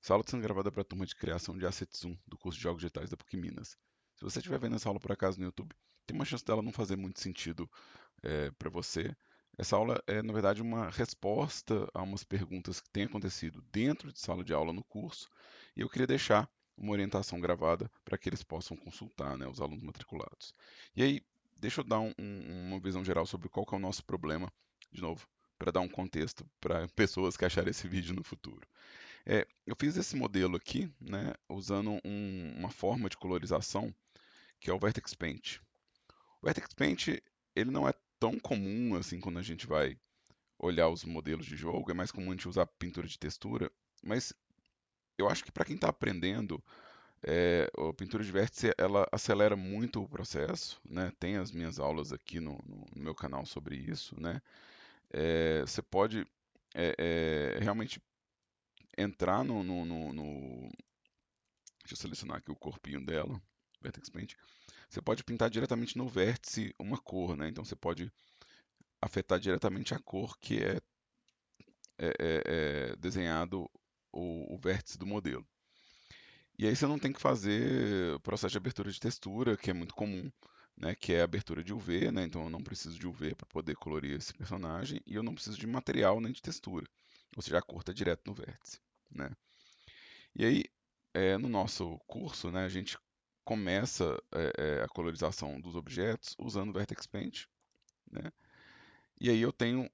Essa aula está sendo gravada para a turma de criação de Assets 1 do curso de Jogos Digitais da PUC Minas. Se você estiver vendo essa aula por acaso no YouTube, tem uma chance dela não fazer muito sentido para você. Essa aula é, na verdade, uma resposta a umas perguntas que têm acontecido dentro de sala de aula no curso, e eu queria deixar uma orientação gravada para que eles possam consultar, né, os alunos matriculados. E aí, deixa eu dar uma visão geral sobre qual que é o nosso problema, de novo, para dar um contexto para pessoas que acharem esse vídeo no futuro. Eu fiz esse modelo aqui, né, usando uma forma de colorização que é o Vertex Paint. O Vertex Paint, ele não é tão comum assim quando a gente vai olhar os modelos de jogo, é mais comum a gente usar pintura de textura, mas eu acho que para quem está aprendendo, a pintura de vértice ela acelera muito o processo, né? Tem as minhas aulas aqui no meu canal sobre isso, né? Você pode realmente entrar deixa eu selecionar aqui o corpinho dela, Vertex Paint. Você pode pintar diretamente no vértice uma cor, né? Então você pode afetar diretamente a cor que é desenhado o vértice do modelo. E aí você não tem que fazer o processo de abertura de textura, que é muito comum, né? Que é a abertura de UV, né? Então eu não preciso de UV para poder colorir esse personagem e eu não preciso de material nem de textura. Ou seja, a cor está direto no vértice, né? E aí, no nosso curso, né, a gente começa a colorização dos objetos usando o Vertex Paint, né? E aí eu tenho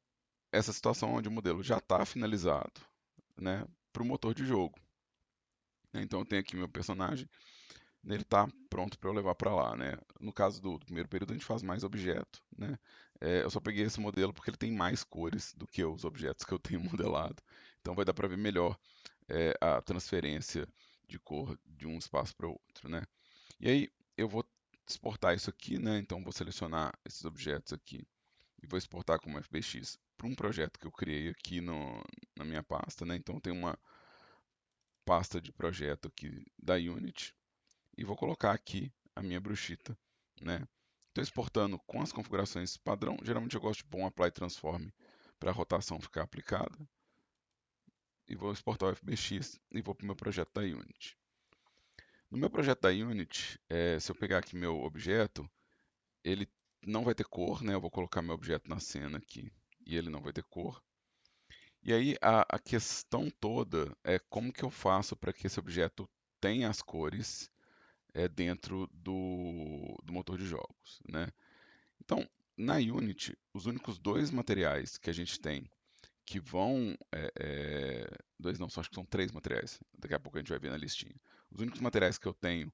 essa situação onde o modelo já está finalizado, né, para o motor de jogo. Então eu tenho aqui meu personagem, ele está pronto para eu levar para lá, né? No caso do primeiro período a gente faz mais objeto, né? Eu só peguei esse modelo porque ele tem mais cores do que os objetos que eu tenho modelado, então vai dar para ver melhor a transferência de cor de um espaço para o outro, né? E aí eu vou exportar isso aqui, né? Então vou selecionar esses objetos aqui e vou exportar como FBX para um projeto que eu criei aqui na minha pasta, né? Então tem uma pasta de projeto aqui da Unity e vou colocar aqui a minha bruxita, né? Estou exportando com as configurações padrão. Geralmente eu gosto de pôr um apply transform para a rotação ficar aplicada. E vou exportar o FBX e vou para o meu projeto da Unity. No meu projeto da Unity, se eu pegar aqui meu objeto, ele não vai ter cor, né? Eu vou colocar meu objeto na cena aqui e ele não vai ter cor. E aí a questão toda é como que eu faço para que esse objeto tenha as cores dentro do motor de jogos, né? Então, na Unity, os únicos dois materiais que a gente tem que vão. Dois não, só acho que são três materiais. Daqui a pouco a gente vai ver na listinha. Os únicos materiais que eu tenho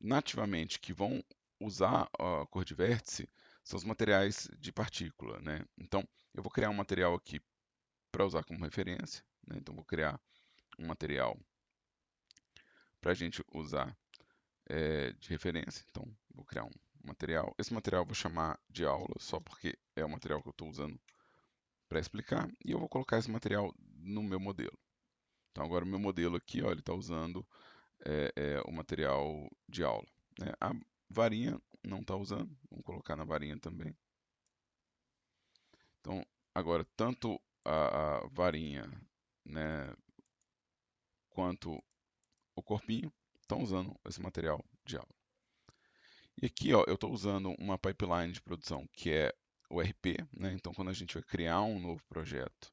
nativamente que vão usar a cor de vértice são os materiais de partícula, né? Então, eu vou criar um material aqui para usar como referência, né? Então, vou criar um material para a gente usar de referência. Então, vou criar um material. Esse material eu vou chamar de aula, só porque é o material que eu estou usando para explicar. E eu vou colocar esse material no meu modelo. Então, agora o meu modelo aqui, ó, ele está usando o material de aula, né? A varinha não está usando, vamos colocar na varinha também. Então, agora, tanto a varinha, né, quanto o corpinho estão usando esse material de aula. E aqui, ó, eu estou usando uma pipeline de produção que é o RP, né? Então, quando a gente vai criar um novo projeto,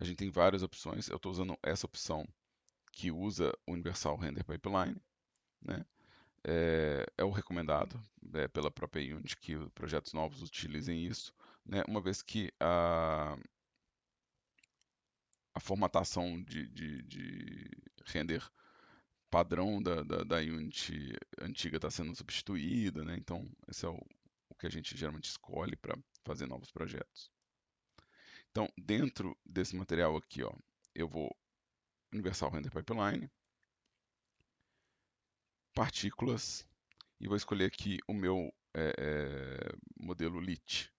a gente tem várias opções. Eu estou usando essa opção que usa o Universal Render Pipeline, né? É o recomendado pela própria Unity que projetos novos utilizem isso, né? Uma vez que a formatação de render padrão da Unity antiga está sendo substituída, né? Então, esse é o que a gente geralmente escolhe para fazer novos projetos. Então, dentro desse material aqui, ó, eu vou Universal Render Pipeline, partículas, e vou escolher aqui o meu modelo Lit.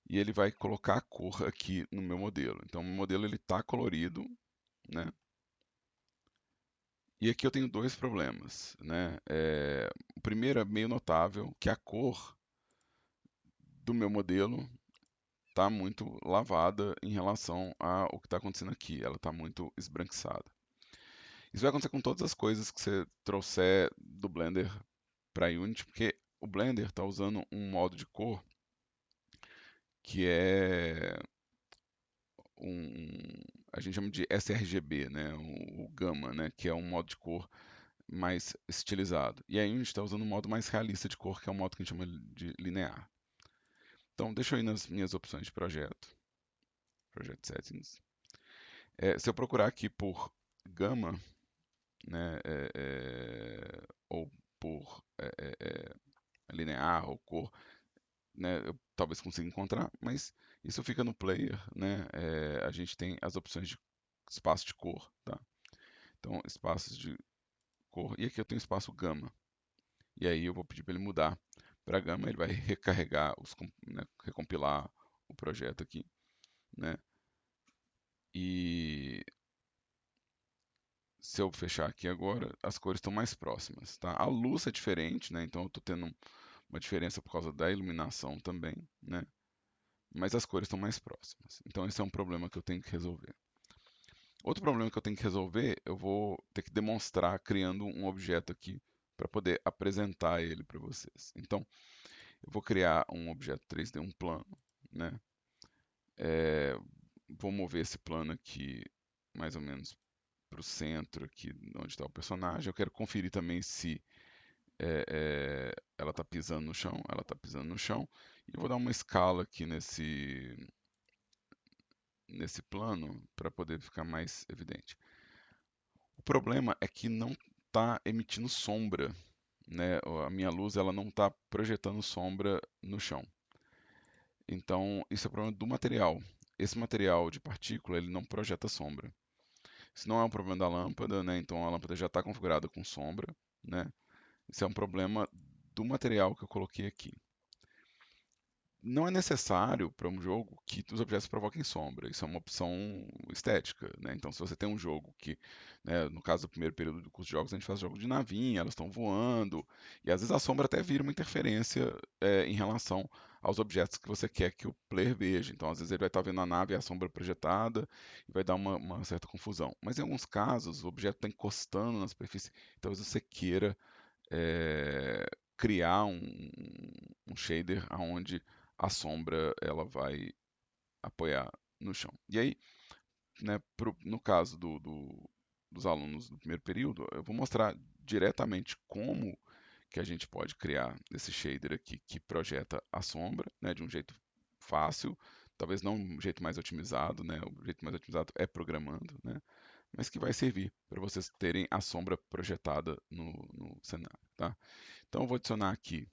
E ele vai colocar a cor aqui no meu modelo. Então, o meu modelo ele está colorido, né? E aqui eu tenho dois problemas, né? O primeiro é meio notável, que a cor do meu modelo está muito lavada em relação ao que está acontecendo aqui. Ela está muito esbranquiçada. Isso vai acontecer com todas as coisas que você trouxer do Blender para Unity, porque o Blender está usando um modo de cor que é a gente chama de sRGB, né, o Gamma, né, que é um modo de cor mais estilizado. E a Unity está usando um modo mais realista de cor, que é um modo que a gente chama de linear. Então, deixa eu ir nas minhas opções de projeto, Project Settings. Se eu procurar aqui por Gamma, né, ou por linear ou cor, né, eu talvez consiga encontrar, mas isso fica no player, né? A gente tem as opções de espaço de cor, tá? Então, espaços de cor, e aqui eu tenho espaço gama, e aí eu vou pedir para ele mudar para gama, ele vai recarregar, né, recompilar o projeto aqui, né? E se eu fechar aqui agora, as cores estão mais próximas, tá? A luz é diferente, né? Então eu estou tendo uma diferença por causa da iluminação também, né? Mas as cores estão mais próximas. Então esse é um problema que eu tenho que resolver. Outro problema que eu tenho que resolver, eu vou ter que demonstrar criando um objeto aqui para poder apresentar ele para vocês. Então, eu vou criar um objeto 3D, um plano, né? É, vou mover esse plano aqui mais ou menos para o centro aqui onde está o personagem. Eu quero conferir também se ela está pisando no chão. Ela está pisando no chão. E eu vou dar uma escala aqui nesse plano para poder ficar mais evidente. O problema é que não está emitindo sombra, né? A minha luz ela não está projetando sombra no chão. Então, isso é problema do material. Esse material de partícula ele não projeta sombra. Isso não é um problema da lâmpada, né? Então a lâmpada já está configurada com sombra, né? Isso é um problema do material que eu coloquei aqui. Não é necessário para um jogo que os objetos provoquem sombra. Isso é uma opção estética, né? Então, se você tem um jogo que, né, no caso do primeiro período do curso de jogos, a gente faz jogo de navinha, elas estão voando, e às vezes a sombra até vira uma interferência em relação aos objetos que você quer que o player veja. Então, às vezes ele vai estar vendo a nave e a sombra projetada e vai dar uma certa confusão. Mas em alguns casos, o objeto está encostando na superfície, então talvez você queira é, criar um shader onde a sombra ela vai apoiar no chão. E aí, né, no caso dos alunos do primeiro período, eu vou mostrar diretamente como que a gente pode criar esse shader aqui que projeta a sombra, né, de um jeito fácil, talvez não um jeito mais otimizado, né, o jeito mais otimizado é programando, né, mas que vai servir para vocês terem a sombra projetada no cenário, tá? Então eu vou adicionar aqui,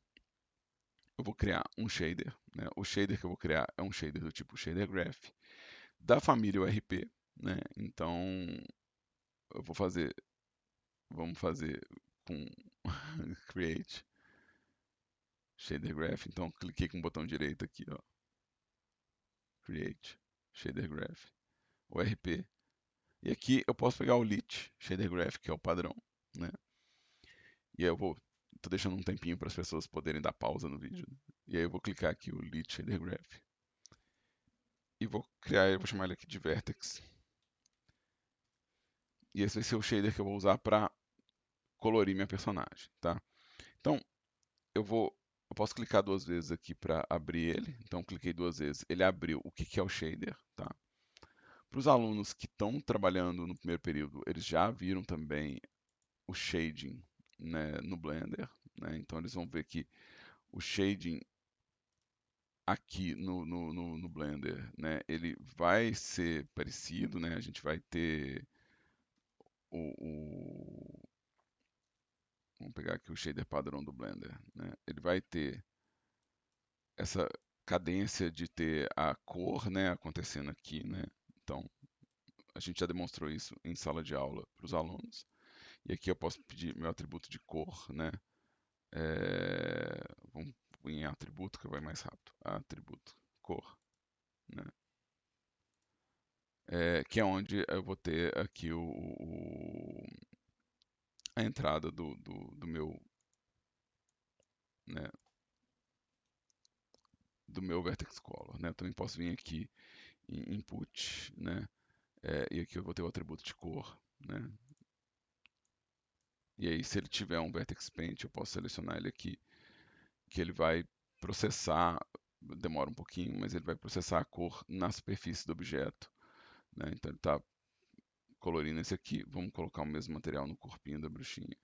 eu vou criar um shader, né? O shader que eu vou criar é um shader do tipo Shader Graph, da família URP, né? Então eu vou fazer, vamos fazer com Create Shader Graph. Então cliquei com o botão direito aqui, ó, Create Shader Graph, URP. E aqui eu posso pegar o Lit Shader Graph, que é o padrão, né? E aí eu vou, tô deixando um tempinho para as pessoas poderem dar pausa no vídeo. Né? E aí eu vou clicar aqui o Lit Shader Graph e vou criar, eu vou chamar ele aqui de Vertex. E esse vai ser o shader que eu vou usar para colorir minha personagem, tá? Então, eu posso clicar duas vezes aqui para abrir ele. Então, cliquei duas vezes, ele abriu o que é o shader, tá? Para os alunos que estão trabalhando no primeiro período, eles já viram também o shading, né, no Blender, né? Então, eles vão ver que o shading aqui no Blender, né, ele vai ser parecido, né? A gente vai ter o vamos pegar aqui o shader padrão do Blender, né? Ele vai ter essa cadência de ter a cor, né, acontecendo aqui, né? Então, a gente já demonstrou isso em sala de aula para os alunos. E aqui eu posso pedir meu atributo de cor, né? Vamos em atributo que vai mais rápido. Atributo, cor, né? Que é onde eu vou ter aqui a entrada do meu, né, do meu vertex color, né? Eu também posso vir aqui em input, né? E aqui eu vou ter o atributo de cor, né? E aí, se ele tiver um Vertex Paint, eu posso selecionar ele aqui, que ele vai processar, demora um pouquinho, mas ele vai processar a cor na superfície do objeto, né? Então ele está colorindo esse aqui. Vamos colocar o mesmo material no corpinho da bruxinha,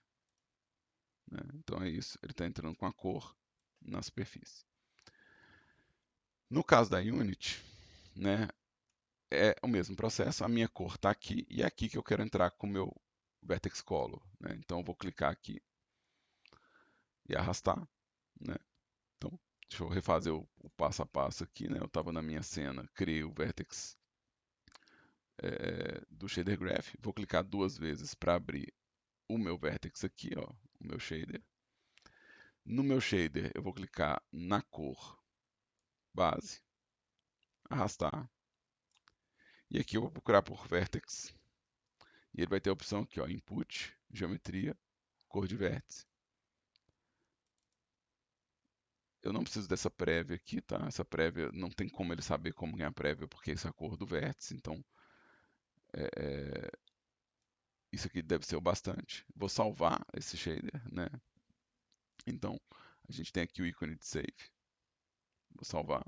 né? Então é isso, ele está entrando com a cor na superfície. No caso da Unity, né, é o mesmo processo, a minha cor está aqui e é aqui que eu quero entrar com o meu Vertex Color, né? Então eu vou clicar aqui e arrastar, né? Então, deixa eu refazer o passo a passo aqui, né? Eu estava na minha cena, criei o Vertex do Shader Graph, vou clicar duas vezes para abrir o meu Vertex aqui, ó, o meu shader. No meu shader, eu vou clicar na cor base, arrastar, e aqui eu vou procurar por Vertex, e ele vai ter a opção aqui, ó, Input, Geometria, Cor de Vértice. Eu não preciso dessa prévia aqui, tá? Essa prévia, não tem como ele saber como é a prévia, porque essa é a cor do vértice, então é, isso aqui deve ser o bastante. Vou salvar esse shader, né? Então, a gente tem aqui o ícone de save. Vou salvar.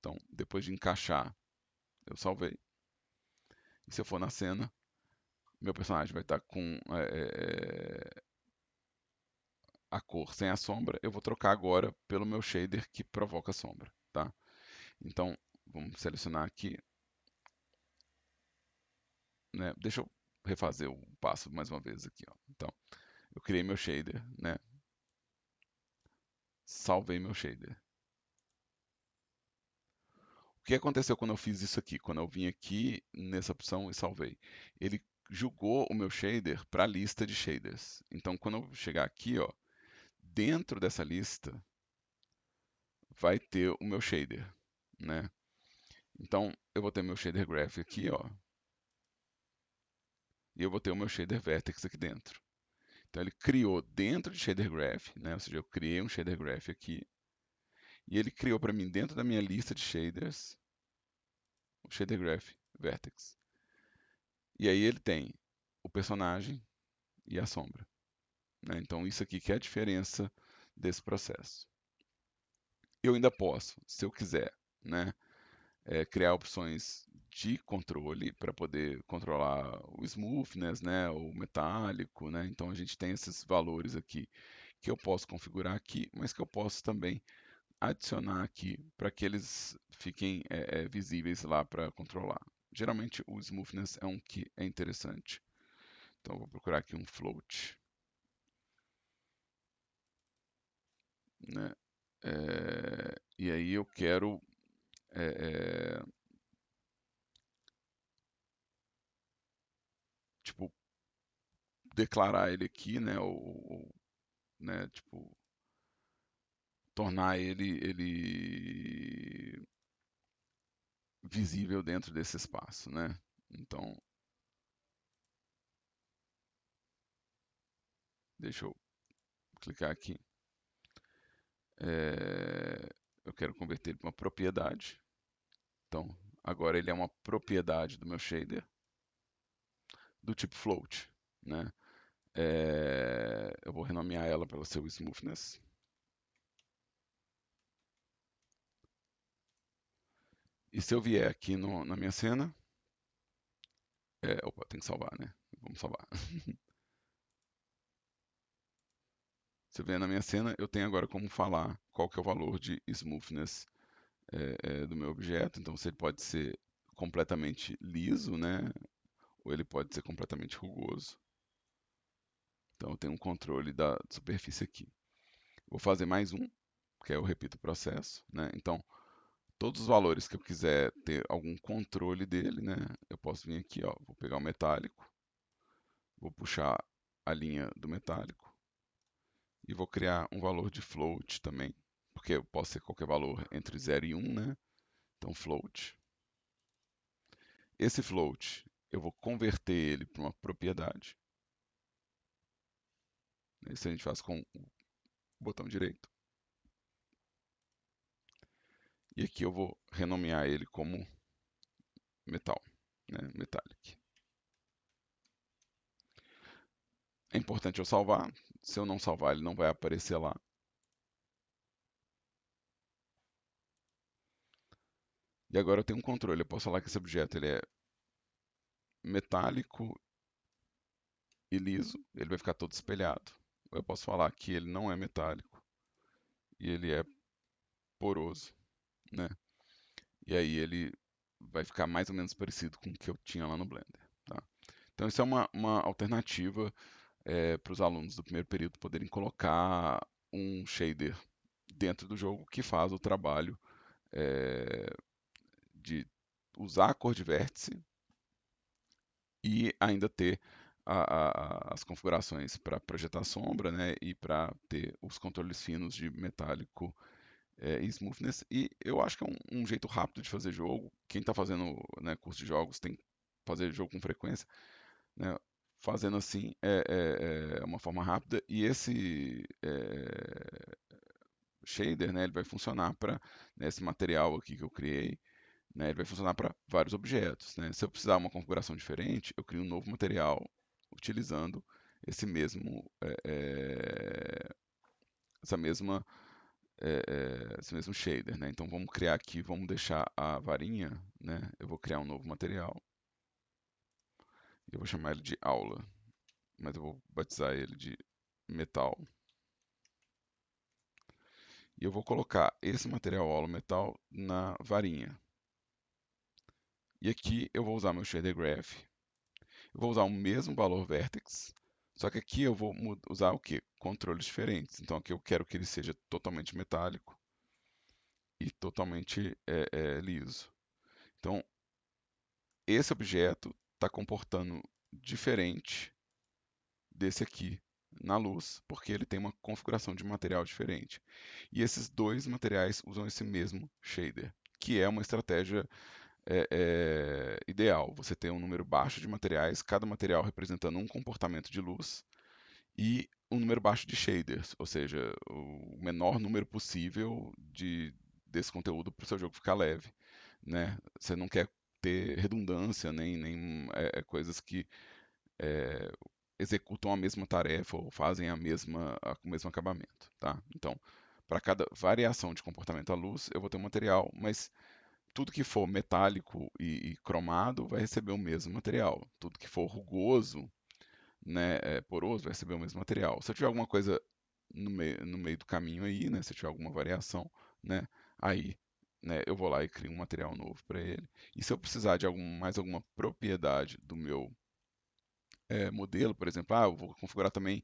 Então, depois de encaixar, eu salvei. E se eu for na cena, meu personagem vai estar com a cor sem a sombra. Eu vou trocar agora pelo meu shader que provoca sombra, tá? Então, vamos selecionar aqui, né? Deixa eu refazer o passo mais uma vez aqui, ó. Então, eu criei meu shader, né? Salvei meu shader. O que aconteceu quando eu fiz isso aqui? Quando eu vim aqui nessa opção e salvei, ele jogou o meu shader para a lista de shaders. Então, quando eu chegar aqui, ó, dentro dessa lista vai ter o meu shader, né? Então, eu vou ter meu shader graph aqui, ó, e eu vou ter o meu shader vertex aqui dentro. Então, ele criou dentro de shader graph, né? Ou seja, eu criei um shader graph aqui e ele criou para mim dentro da minha lista de shaders o shader graph vertex. E aí ele tem o personagem e a sombra, né? Então, isso aqui que é a diferença desse processo. Eu ainda posso, se eu quiser, né, criar opções de controle para poder controlar o smoothness, né, o metálico, né? Então a gente tem esses valores aqui que eu posso configurar aqui, mas que eu posso também adicionar aqui para que eles fiquem visíveis lá para controlar. Geralmente o smoothness é um que é interessante. Então eu vou procurar aqui um float, né? E aí eu quero é, é, tipo declarar ele aqui, né? Ou, né? Tipo tornar ele visível dentro desse espaço, né? Então deixa eu clicar aqui. Eu quero converter ele para uma propriedade. Então agora ele é uma propriedade do meu shader do tipo float, né? Eu vou renomear ela para ser o smoothness. E se eu vier aqui na minha cena, opa, tem que salvar, né? Vamos salvar. Se eu vier na minha cena, eu tenho agora como falar qual que é o valor de smoothness do meu objeto. Então, se ele pode ser completamente liso, né? Ou ele pode ser completamente rugoso. Então, eu tenho um controle da superfície aqui. Vou fazer mais um, que é eu repito o processo, né? Então, todos os valores que eu quiser ter algum controle dele, né? Eu posso vir aqui, ó, vou pegar o metálico, vou puxar a linha do metálico e vou criar um valor de float também, porque eu posso ter qualquer valor entre 0 e 1, né? Então, float. Esse float, eu vou converter ele para uma propriedade. Isso a gente faz com o botão direito. E aqui eu vou renomear ele como metal, né? Metallic. É importante eu salvar. Se eu não salvar, ele não vai aparecer lá. E agora eu tenho um controle. Eu posso falar que esse objeto ele é metálico e liso, ele vai ficar todo espelhado. Ou eu posso falar que ele não é metálico e ele é poroso, né? E aí ele vai ficar mais ou menos parecido com o que eu tinha lá no Blender, tá? Então isso é uma alternativa para os alunos do primeiro período poderem colocar um shader dentro do jogo que faz o trabalho é, de usar a cor de vértice e ainda ter as configurações para projetar sombra, né, e para ter os controles finos de metálico e smoothness. E eu acho que é um jeito rápido de fazer jogo. Quem está fazendo, né, curso de jogos tem que fazer jogo com frequência, né? Fazendo assim é uma forma rápida e esse shader, né, ele vai funcionar para esse material aqui que eu criei, né, ele vai funcionar para vários objetos, né? Se eu precisar uma configuração diferente, eu crio um novo material utilizando esse mesmo essa mesma esse mesmo shader, né? Então vamos criar aqui, vamos deixar a varinha, né? Eu vou criar um novo material e eu vou chamar ele de aula, mas eu vou batizar ele de metal. E eu vou colocar esse material aula metal na varinha. E aqui eu vou usar meu shader graph. Eu vou usar o mesmo valor vertex, só que aqui eu vou usar o quê? Controles diferentes. Então aqui eu quero que ele seja totalmente metálico e totalmente liso. Então esse objeto está comportando diferente desse aqui na luz, porque ele tem uma configuração de material diferente. E esses dois materiais usam esse mesmo shader, que é uma estratégia ideal. Você tem um número baixo de materiais, cada material representando um comportamento de luz, e um número baixo de shaders, ou seja, o menor número possível desse conteúdo para o seu jogo ficar leve, né? Você não quer ter redundância nem coisas que é, executam a mesma tarefa ou fazem o mesmo acabamento, tá? Então, para cada variação de comportamento à luz, eu vou ter um material, mas tudo que for metálico e cromado vai receber o mesmo material. Tudo que for rugoso, né, poroso, vai receber o mesmo material. Se eu tiver alguma coisa no meio do caminho aí, né, se eu tiver alguma variação, né, aí, né, eu vou lá e crio um material novo para ele. E se eu precisar de mais alguma propriedade do meu modelo, por exemplo, eu vou configurar também,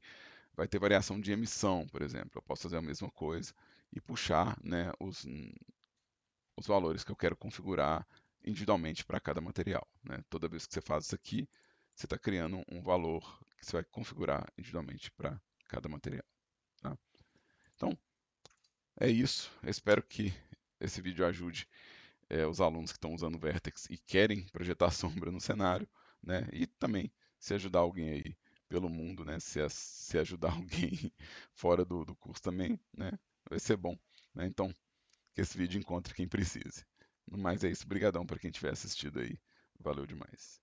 vai ter variação de emissão, por exemplo. Eu posso fazer a mesma coisa e puxar, né, os valores que eu quero configurar individualmente para cada material, né? Toda vez que você faz isso aqui, você está criando um valor que você vai configurar individualmente para cada material, tá? Então, é isso. Eu espero que esse vídeo ajude os alunos que estão usando o Vertex e querem projetar sombra no cenário, né? E também se ajudar alguém aí pelo mundo, né? Se ajudar alguém fora do curso também, né? Vai ser bom, né? Então, que esse vídeo encontre quem precise. No mais é isso. Obrigadão para quem tiver assistido aí. Valeu demais.